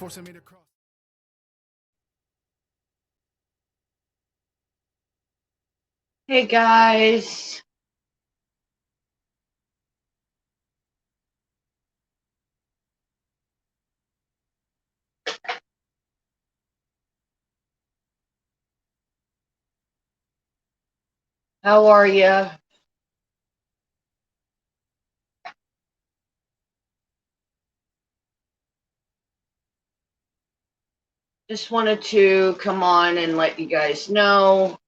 forcing me to cross. Hey guys, how are you? Just wanted to come on and let you guys know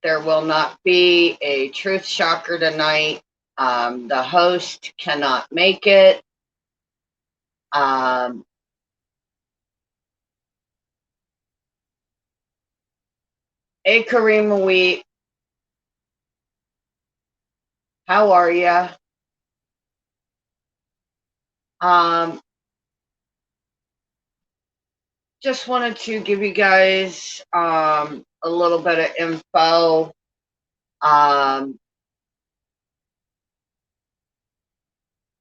there will not be a truth shocker tonight. The host cannot make it. Hey Karima Wheat, how are you? Um, just wanted to give you guys a little bit of info. Um,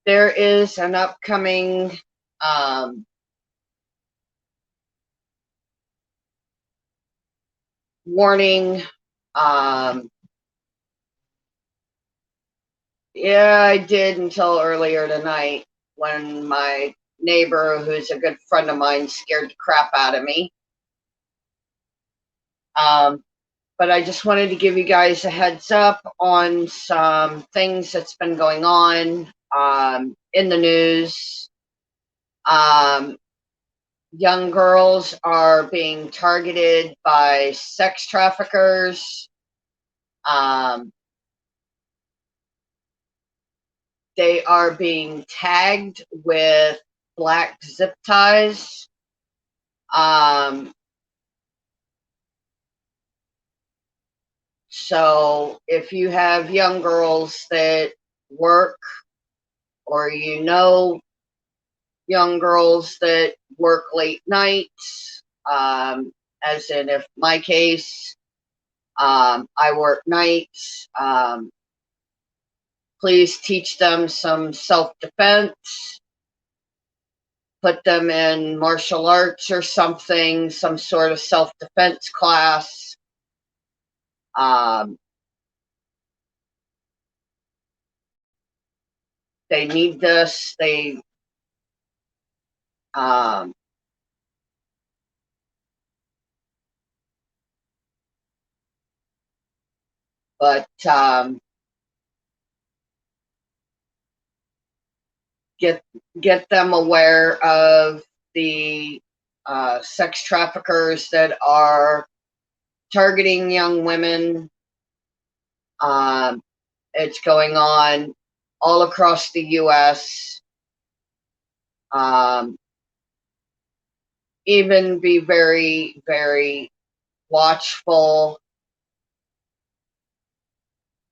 there is an upcoming warning. Um, yeah, I did until earlier tonight when my neighbor, who's a good friend of mine, scared the crap out of me. But I just wanted to give you guys a heads up on some things that's been going on in the news. Um, young girls are being targeted by sex traffickers. Um, they are being tagged with black zip ties. So if you have young girls that work, or you know young girls that work late nights, as in if my case, I work nights, please teach them some self-defense, put them in martial arts or something, some sort of self-defense class. They need this. Um, but get them aware of the sex traffickers that are targeting young women. It's going on all across the U.S. Even be very, very watchful.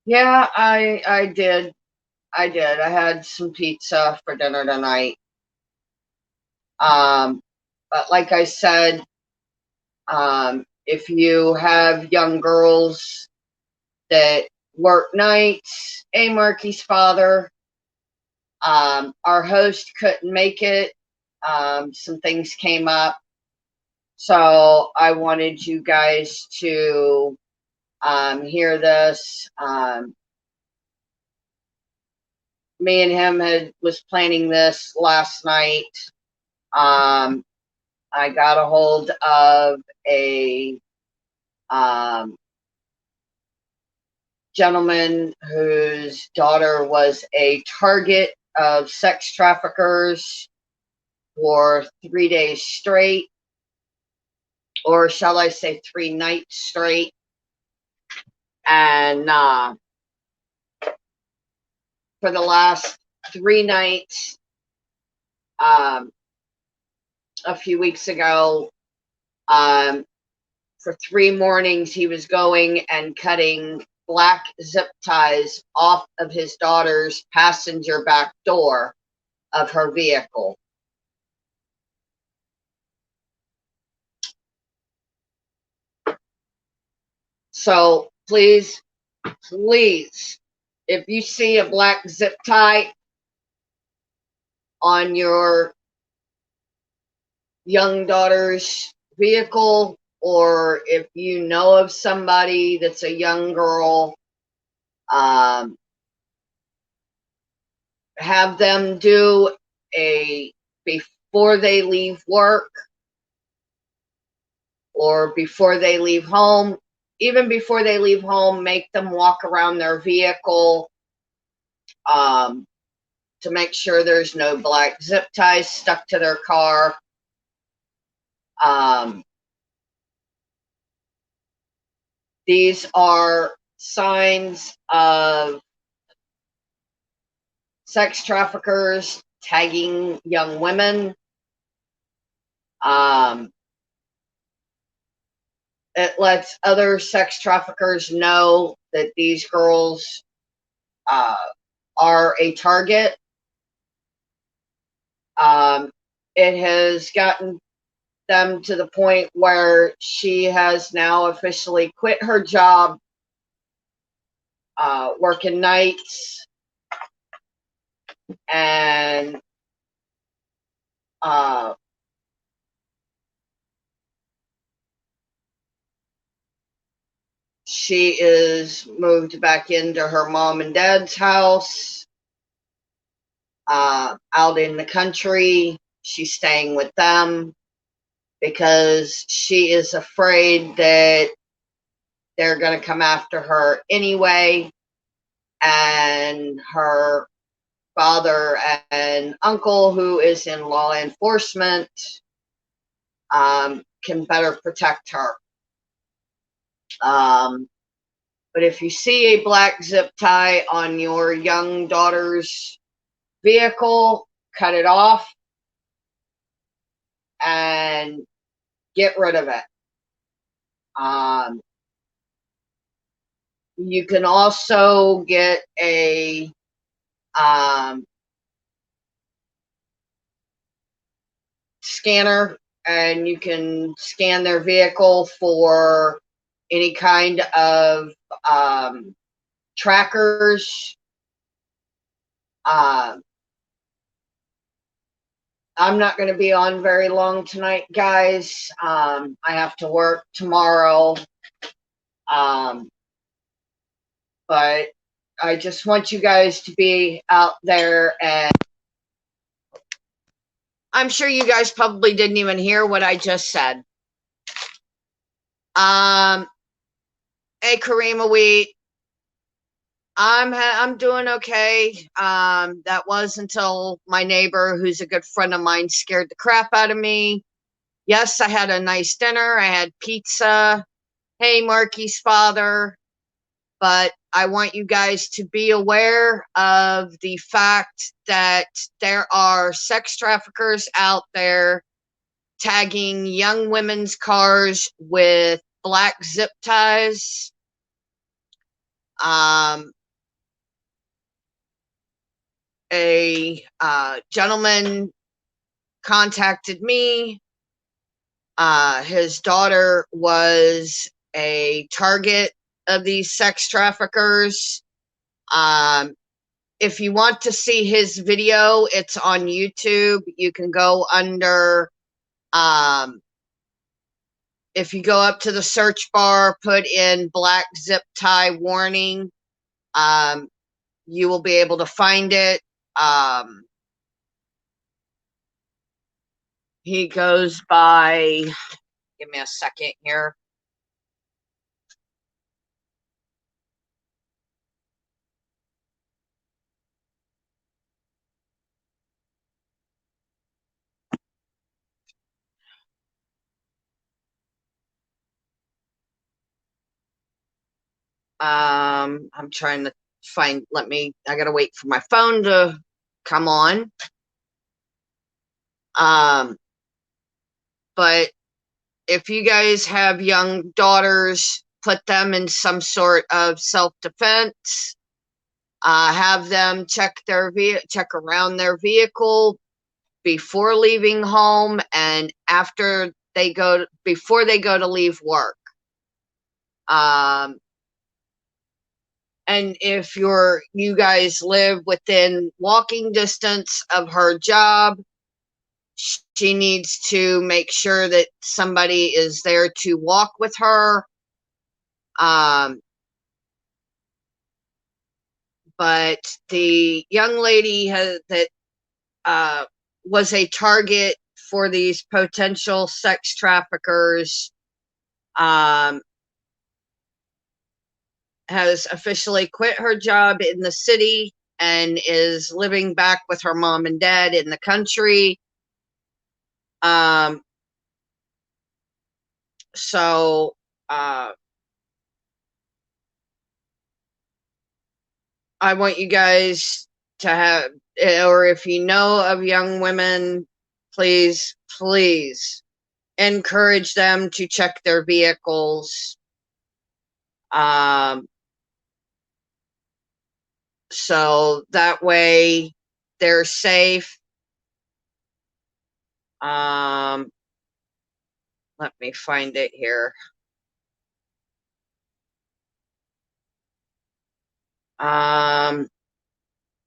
Yeah, I did. I did. I had some pizza for dinner tonight. But like I said, if you have young girls that work nights, hey, Marky's father, our host couldn't make it. Some things came up. So I wanted you guys to hear this. Me and him was planning this last night. I got a hold of a gentleman whose daughter was a target of sex traffickers for 3 days straight, or shall I say 3 nights straight. And for the last 3 nights, a few weeks ago, for 3 mornings, he was going and cutting black zip ties off of his daughter's passenger back door of her vehicle. So please, if you see a black zip tie on your young daughter's vehicle, or if you know of somebody that's a young girl, have them do a, before they leave work or before they leave home, even before they leave home, make them walk around their vehicle, to make sure there's no black zip ties stuck to their car. These are signs of sex traffickers tagging young women. It lets other sex traffickers know that these girls are a target. It has gotten them to the point where she has now officially quit her job, working nights, and she is moved back into her mom and dad's house, out in the country. She's staying with them because she is afraid that they're going to come after her anyway, and her father and uncle, who is in law enforcement, can better protect her. But if you see a black zip tie on your young daughter's vehicle, cut it off and get rid of it. You can also get a scanner, and you can scan their vehicle for any kind of trackers. I'm not going to be on very long tonight, guys. I have to work tomorrow. But I just want you guys to be out there, and I'm sure you guys probably didn't even hear what I just said. Hey, Karima Wheat. I'm doing okay. That was until my neighbor, who's a good friend of mine, scared the crap out of me. Yes, I had a nice dinner. I had pizza. Hey, Marky's father. But I want you guys to be aware of the fact that there are sex traffickers out there tagging young women's cars with black zip ties. A gentleman contacted me. His daughter was a target of these sex traffickers. If you want to see his video, it's on YouTube. You can go under, if you go up to the search bar, put in black zip tie warning, you will be able to find it. He goes by, give me a second here. I'm trying to find, I gotta wait for my phone to come on. But if you guys have young daughters, put them in some sort of self-defense. Have them check around their vehicle before leaving home and before they go to leave work. And if you guys live within walking distance of her job, She needs to make sure that somebody is there to walk with her. But the young lady that was a target for these potential sex traffickers has officially quit her job in the city and is living back with her mom and dad in the country. So I want you guys to have, or if you know of young women, please, please encourage them to check their vehicles. So that way they're safe. Let me find it here.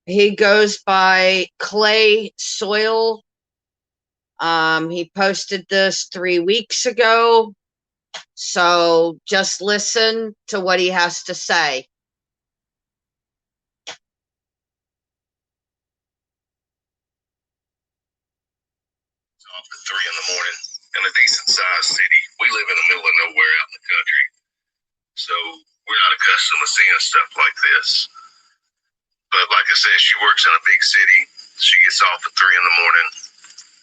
He goes by Clay Soil. He posted this 3 weeks ago. So just listen to what he has to say. Off at 3 in the morning in a decent sized city. We live in the middle of nowhere out in the country, so we're not accustomed to seeing stuff like this. But like I said, she works in a big city. She gets off at 3 in the morning,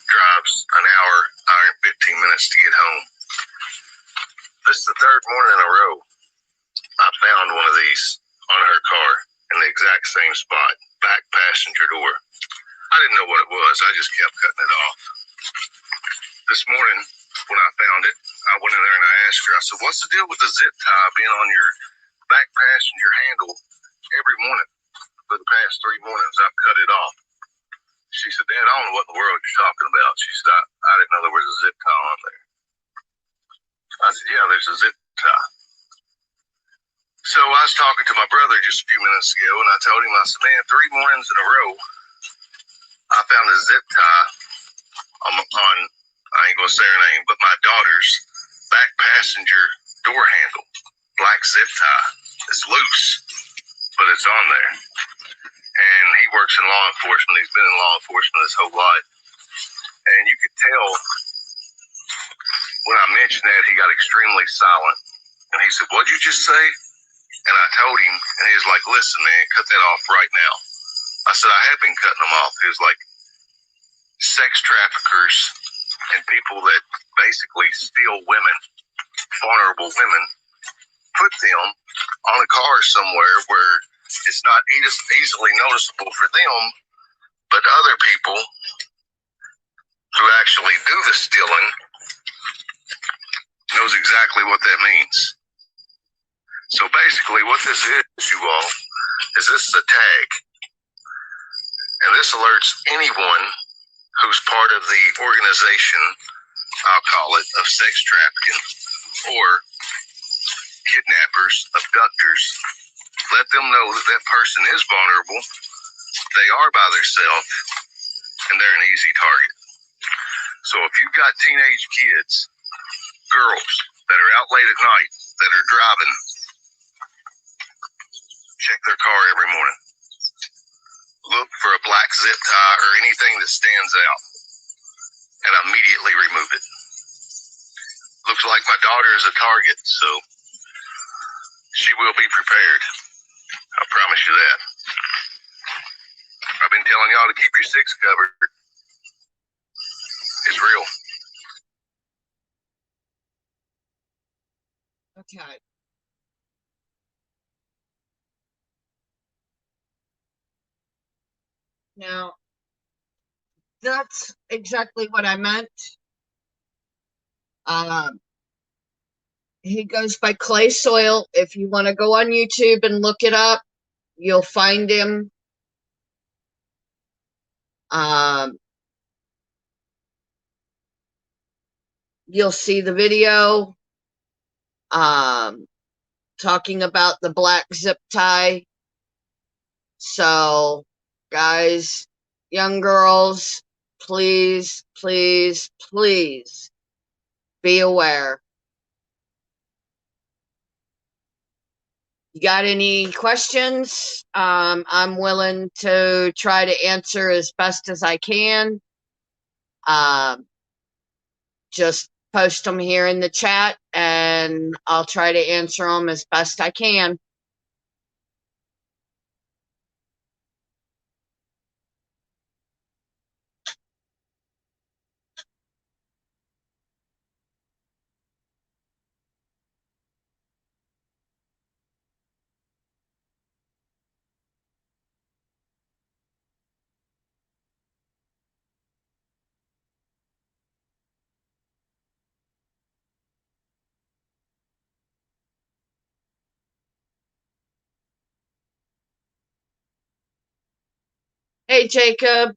drives an hour and 15 minutes to get home. This is the third morning in a row I found one of these on her car in the exact same spot, back passenger door. I didn't know what it was. I just kept cutting it off. This morning, when I found it, I went in there and I asked her, I said, what's the deal with the zip tie being on your back passenger handle every morning? For the past 3 mornings, I've cut it off. She said, Dad, I don't know what in the world you're talking about. She said, I didn't know there was a zip tie on there. I said, yeah, there's a zip tie. So I was talking to my brother just a few minutes ago, and I told him, I said, man, 3 mornings in a row, I found a zip tie on I ain't going to say her name, but my daughter's back passenger door handle. Black zip tie. It's loose, but it's on there. And he works in law enforcement. He's been in law enforcement his whole life. And you could tell when I mentioned that, he got extremely silent. And he said, what'd you just say? And I told him, and he was like, listen, man, cut that off right now. I said, I have been cutting them off. He was like, sex traffickers and people that basically steal women, vulnerable women, put them on a car somewhere where it's not easily noticeable for them, but other people who actually do the stealing knows exactly what that means. So basically what this is, you all, is this is a tag. And this alerts anyone who's part of the organization, I'll call it, of sex trafficking or kidnappers, abductors. Let them know that that person is vulnerable, they are by themselves, and they're an easy target. So if you've got teenage kids, girls that are out late at night, that are driving, check their car every morning. Look for a black zip tie or anything that stands out and immediately remove it. Looks like my daughter is a target, so she will be prepared. I promise you that. I've been telling y'all to keep your six covered. It's real. Okay. Now, that's exactly what I meant. He goes by Clay Soil. If you want to go on YouTube and look it up, you'll find him. You'll see the video talking about the black zip tie. So, guys, young girls, please, please, please be aware. You got any questions? I'm willing to try to answer as best as I can. Just post them here in the chat and I'll try to answer them as best I can. Hey, Jacob.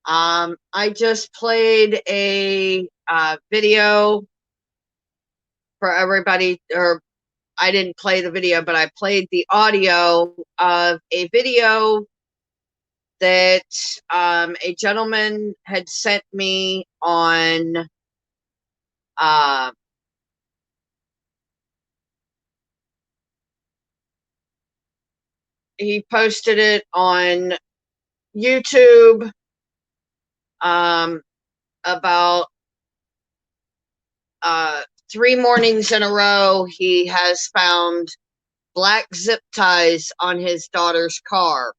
I just played a video for everybody, or I didn't play the video, but I played the audio of a video that a gentleman had sent me on he posted it on YouTube about 3 mornings in a row he has found black zip ties on his daughter's car.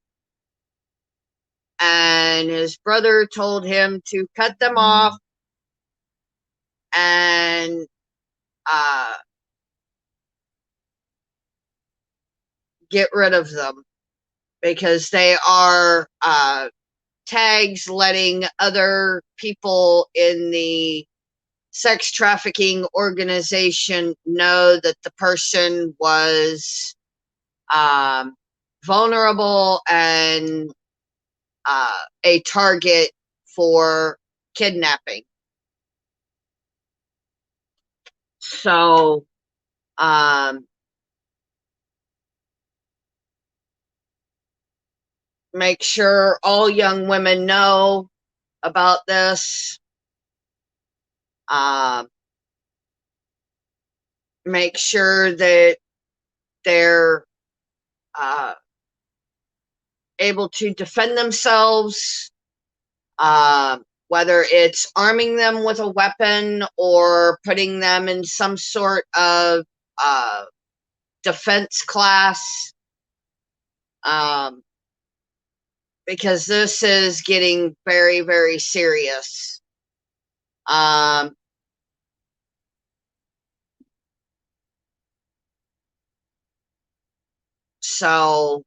And his brother told him to cut them off and get rid of them because they are tags letting other people in the sex trafficking organization know that the person was vulnerable and a target for kidnapping. So make sure all young women know about this. Make sure that they're able to defend themselves, whether it's arming them with a weapon or putting them in some sort of defense class, because this is getting very, very serious. So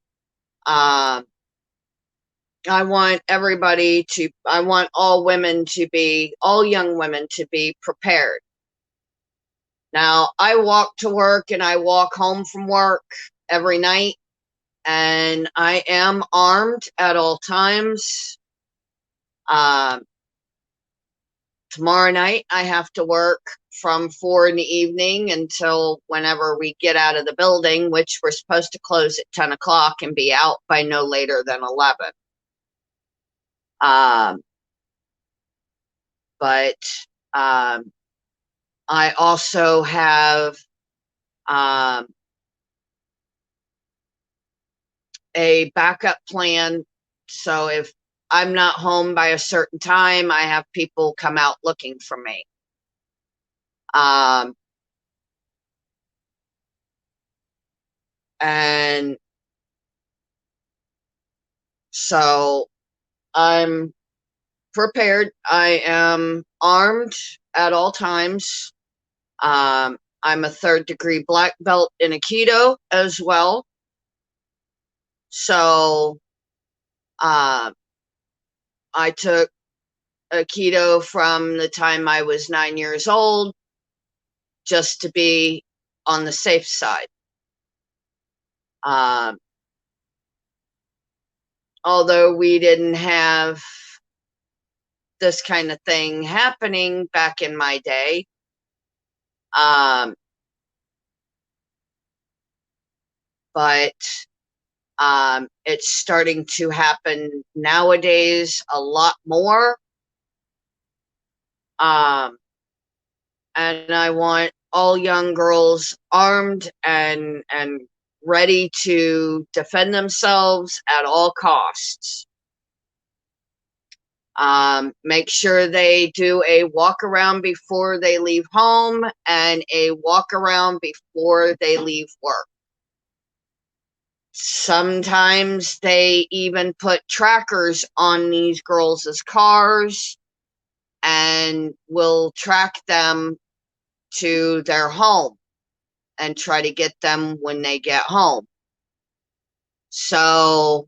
I want I want all young women to be prepared. Now, I walk to work and I walk home from work every night, and I am armed at all times. Tomorrow night, I have to work from 4 in the evening until whenever we get out of the building, which we're supposed to close at 10 o'clock and be out by no later than 11. But I also have a backup plan. So if I'm not home by a certain time, I have people come out looking for me. And so I'm prepared. I am armed at all times. I'm a 3rd-degree black belt in Aikido as well. So I took Aikido from the time I was 9 years old, just to be on the safe side. Although we didn't have this kind of thing happening back in my day, but It's starting to happen nowadays a lot more. And I want all young girls armed and ready to defend themselves at all costs. Make sure they do a walk around before they leave home and a walk around before they leave work. Sometimes they even put trackers on these girls' cars and will track them to their home and try to get them when they get home. So,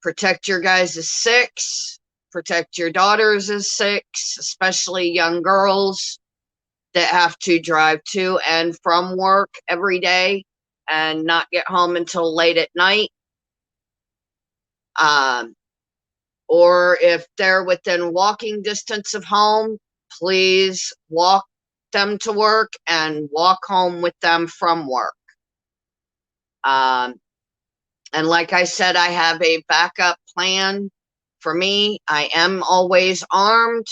protect your guys as six, protect your daughters as six, especially young girls that have to drive to and from work every day and not get home until late at night. Or if they're within walking distance of home, please walk them to work and walk home with them from work. And like I said, I have a backup plan for me. I am always armed.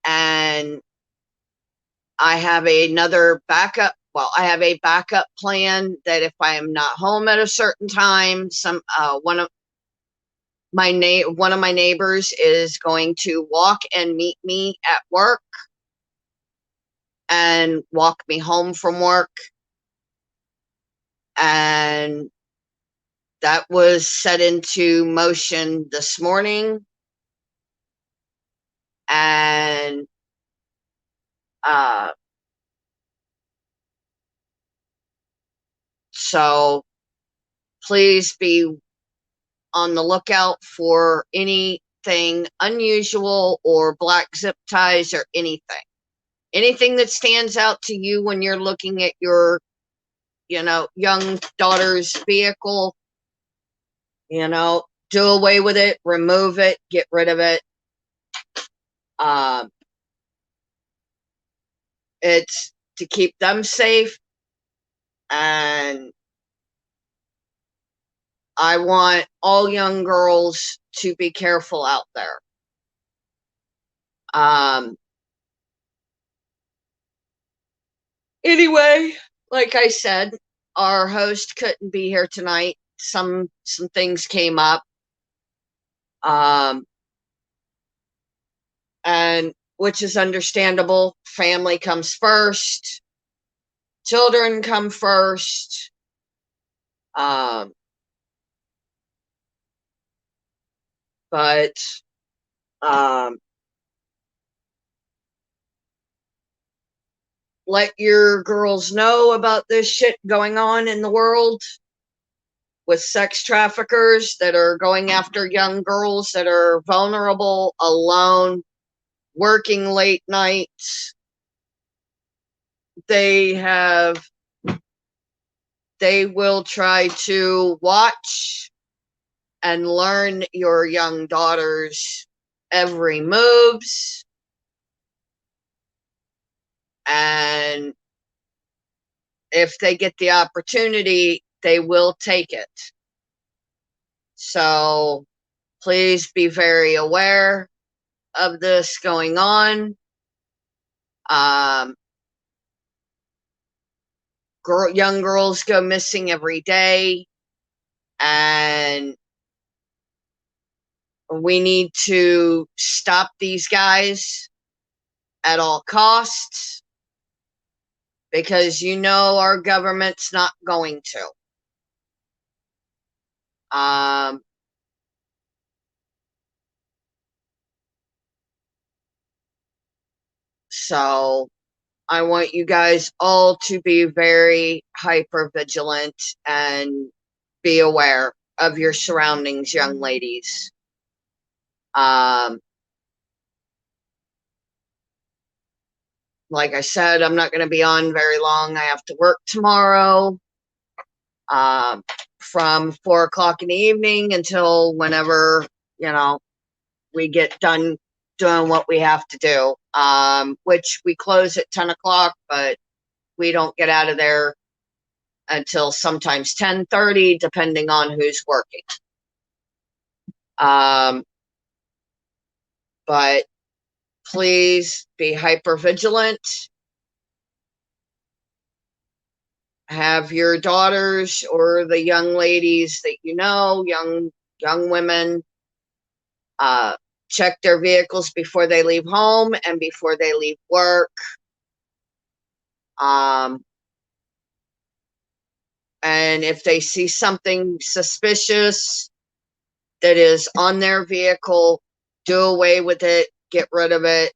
And I have another backup. Well, I have a backup plan that if I am not home at a certain time, one of my neighbors is going to walk and meet me at work and walk me home from work. And that was set into motion this morning. And so please be on the lookout for anything unusual or black zip ties or anything. Anything that stands out to you when you're looking at your, young daughter's vehicle, do away with it, remove it, get rid of it. It's to keep them safe, and I want all young girls to be careful out there. Anyway, like I said, our host couldn't be here tonight. Some things came up. And which is understandable. Family comes first. Children come first. But let your girls know about this shit going on in the world with sex traffickers that are going after young girls that are vulnerable, alone, working late nights. They will try to watch and learn your young daughter's every moves. And if they get the opportunity, they will take it. So please be very aware of this going on. Young girls go missing every day, and we need to stop these guys at all costs, because our government's not going to. So I want you guys all to be very hyper vigilant and be aware of your surroundings, young ladies. Like I said, I'm not going to be on very long. I have to work tomorrow from 4 o'clock in the evening until whenever, we get done doing what we have to do, which we close at 10 o'clock, but we don't get out of there until sometimes 10:30, depending on who's working. But please be hyper vigilant. Have your daughters or the young ladies that you know, young women, check their vehicles before they leave home and before they leave work. And if they see something suspicious that is on their vehicle, do away with it, get rid of it,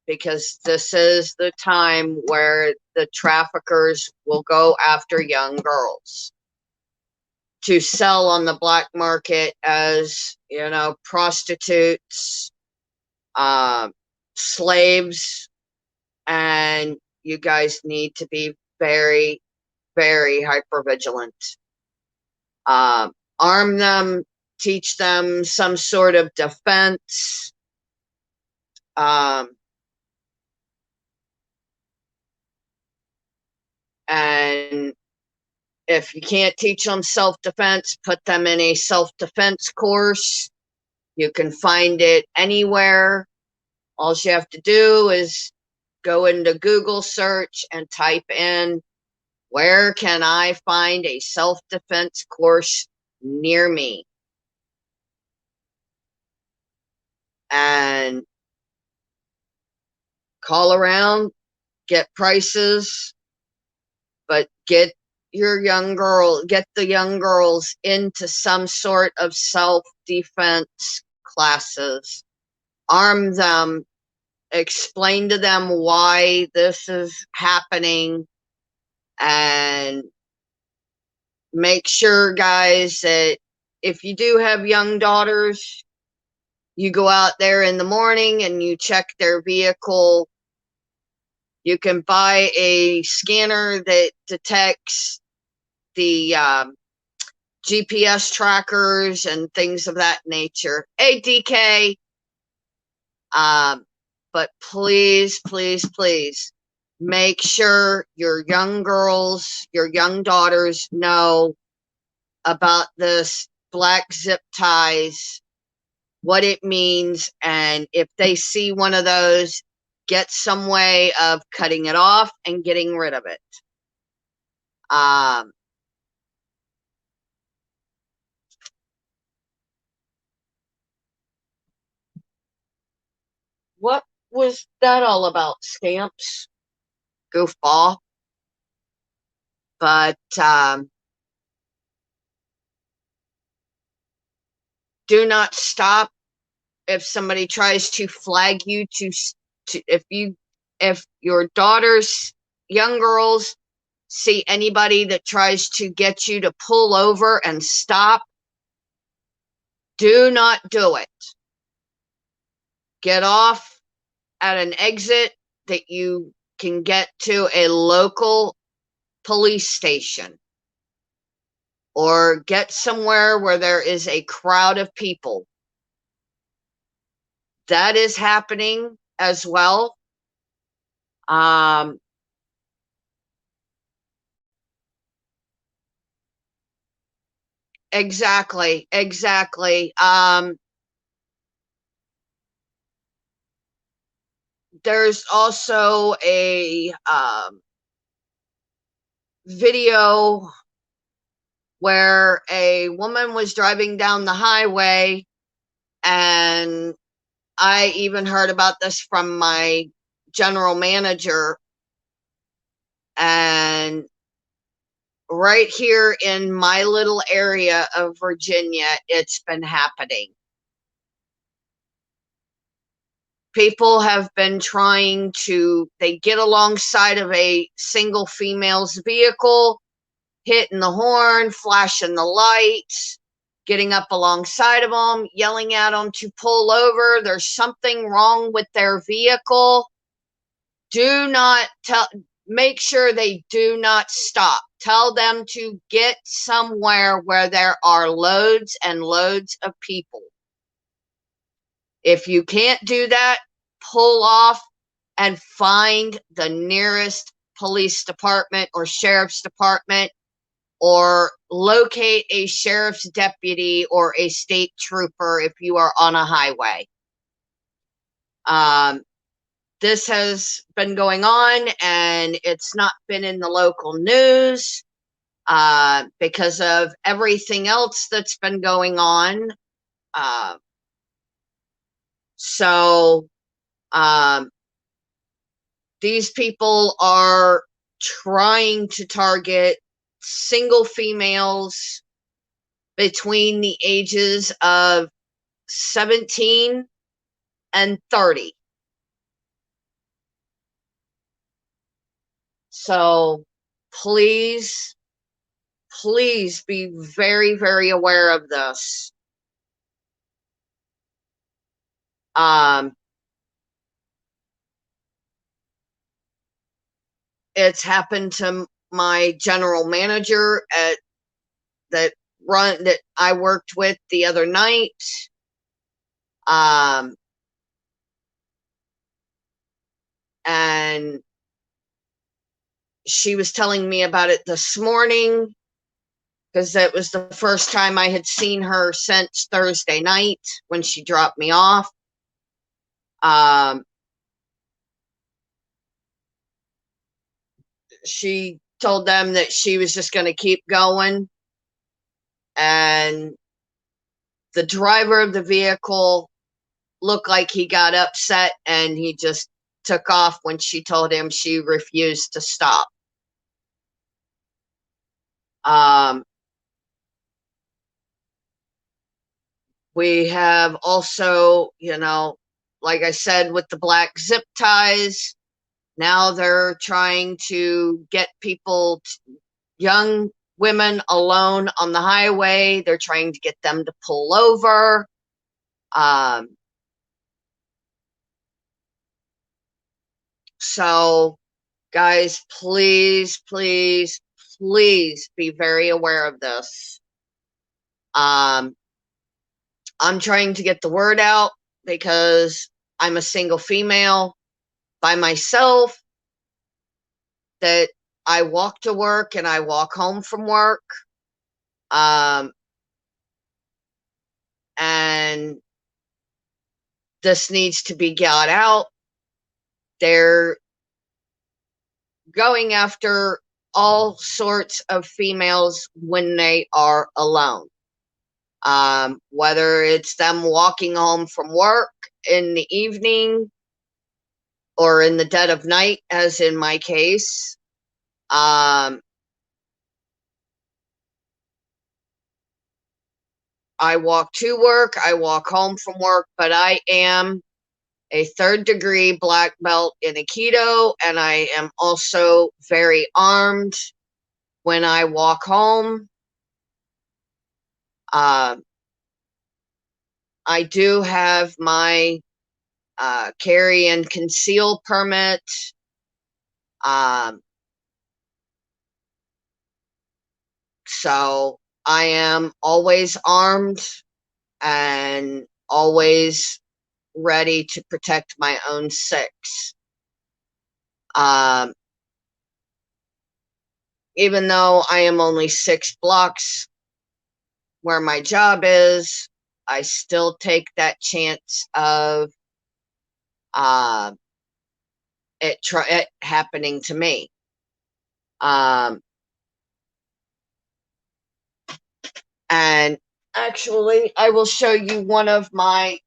because this is the time where the traffickers will go after young girls to sell on the black market as, prostitutes, slaves, and you guys need to be very, very hyper vigilant. Arm them, teach them some sort of defense. And if you can't teach them self-defense, put them in a self-defense course. You can find it anywhere. All you have to do is go into Google search and type in, where can I find a self-defense course near me? And call around, get prices, but get the young girls into some sort of self-defense classes. Arm them, explain to them why this is happening, and make sure, guys, that if you do have young daughters, you go out there in the morning and you check their vehicle. You can buy a scanner that detects the GPS trackers and things of that nature. Hey, DK. But please, please, please make sure your young girls, your young daughters know about this black zip ties, what it means, and if they see one of those, get some way of cutting it off and getting rid of it. What was that all about, Stamps? Goofball. But do not stop if somebody tries to flag you if your daughters, young girls, see anybody that tries to get you to pull over and stop, do not do it. Get off at an exit that you can get to a local police station, or get somewhere where there is a crowd of people. That is happening as well. Exactly. There's also a video where a woman was driving down the highway, and I even heard about this from my general manager, and right here in my little area of Virginia, it's been happening. People have been they get alongside of a single female's vehicle, hitting the horn, flashing the lights, getting up alongside of them, yelling at them to pull over. There's something wrong with their vehicle. Make sure they do not stop. Tell them to get somewhere where there are loads and loads of people. If you can't do that, pull off and find the nearest police department or sheriff's department, or locate a sheriff's deputy or a state trooper if you are on a highway. This has been going on, and it's not been in the local news because of everything else that's been going on. So these people are trying to target single females between the ages of 17 and 30. So please, please be very, very aware of this. It's happened to my general manager that I worked with the other night. And she was telling me about it this morning, because that was the first time I had seen her since Thursday night when she dropped me off. She told them that she was just going to keep going, and the driver of the vehicle looked like he got upset, and he just took off when she told him she refused to stop. We have also, like I said, with the black zip ties, now they're trying to get people, young women alone on the highway. They're trying to get them to pull over. So, guys, please, please, please be very aware of this. I'm trying to get the word out because I'm a single female by myself, that I walk to work and I walk home from work. And this needs to be got out. They're going after all sorts of females when they are alone. Whether it's them walking home from work in the evening or in the dead of night, as in my case. I walk to work, I walk home from work, but I am a 3rd degree black belt in Aikido, and I am also very armed when I walk home. I do have my carry and conceal permit. So I am always armed and always ready to protect my own six. Even though I am only 6 blocks where my job is, I still take that chance of it happening to me. And actually, I will show you one of my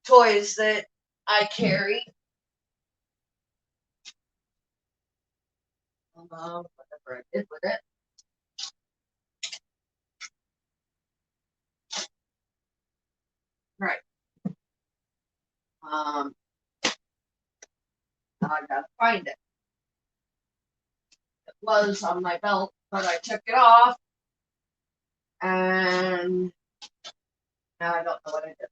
toys that I carry. Whatever I did with it. Right. Now I gotta find it. It was on my belt, but I took it off, and now I don't know what I did.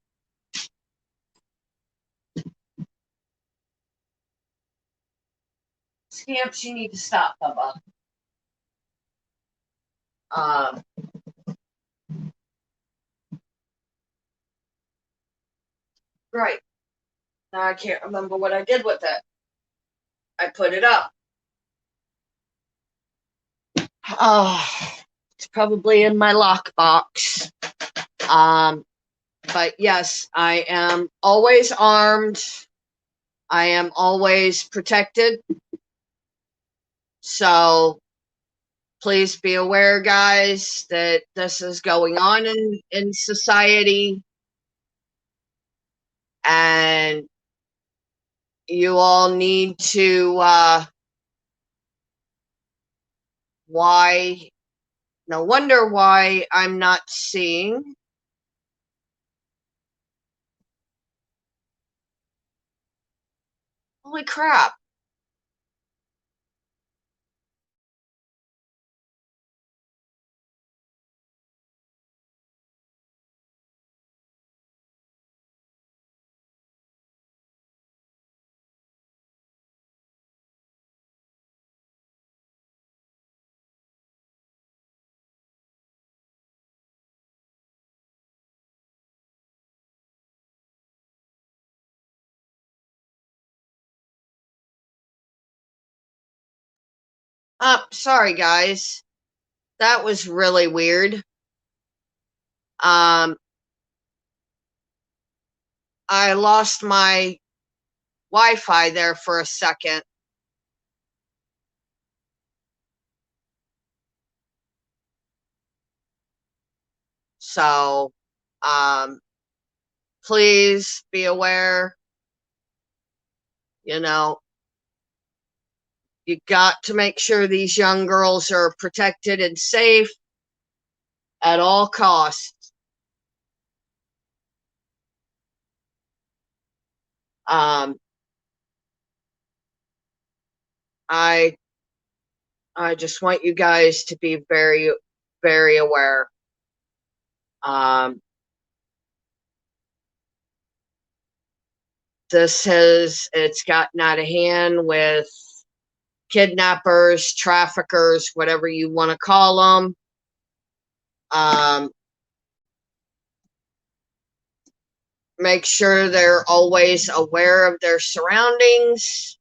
Scamps, you need to stop, Bubba. Right. Now I can't remember what I did with it. I put it up. Oh, it's probably in my lockbox. But yes, I am always armed. I am always protected. So please be aware, guys, that this is going on in society. And you all need to, why, no wonder why I'm not seeing. Holy crap. Sorry guys. That was really weird. I lost my Wi-Fi there for a second. So, please be aware, you know, you got to make sure these young girls are protected and safe at all costs. I just want you guys to be very, very aware. It's gotten out of hand with kidnappers, traffickers, whatever you want to call them. Make sure they're always aware of their surroundings.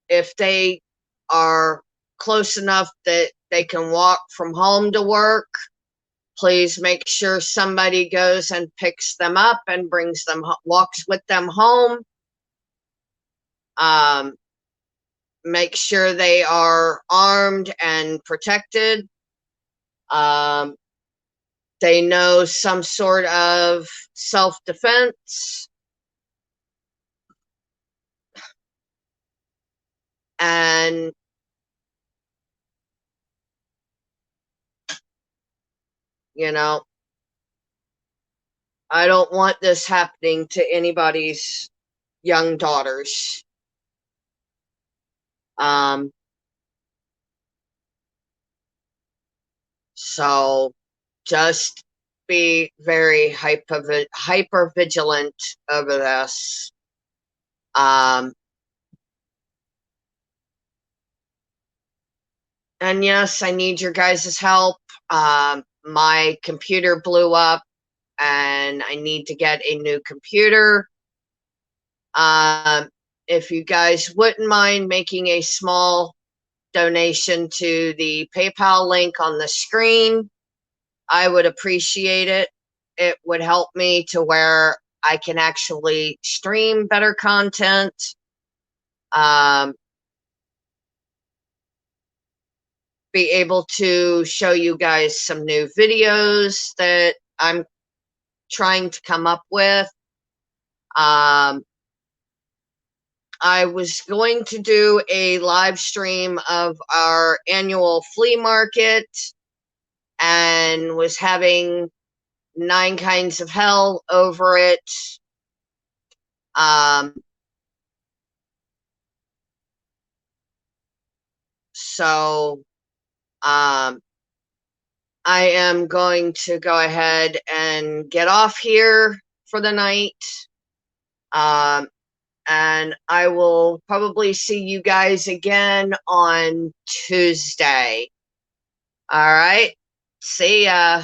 If they are close enough that they can walk from home to work, please make sure somebody goes and picks them up and brings them, walks with them home. Make sure they are armed and protected. They know some sort of self-defense. And you know, I don't want this happening to anybody's young daughters. So just be very hyper vigilant over this. And yes, I need your guys' help. My computer blew up and I need to get a new computer. If you guys wouldn't mind making a small donation to the PayPal link on the screen, I would appreciate it. It would help me to where I can actually stream better content. Be able to show you guys some new videos that I'm trying to come up with. I was going to do a live stream of our annual flea market and was having 9 kinds of hell over it. So I am going to go ahead and get off here for the night. And I will probably see you guys again on Tuesday. All right. See ya.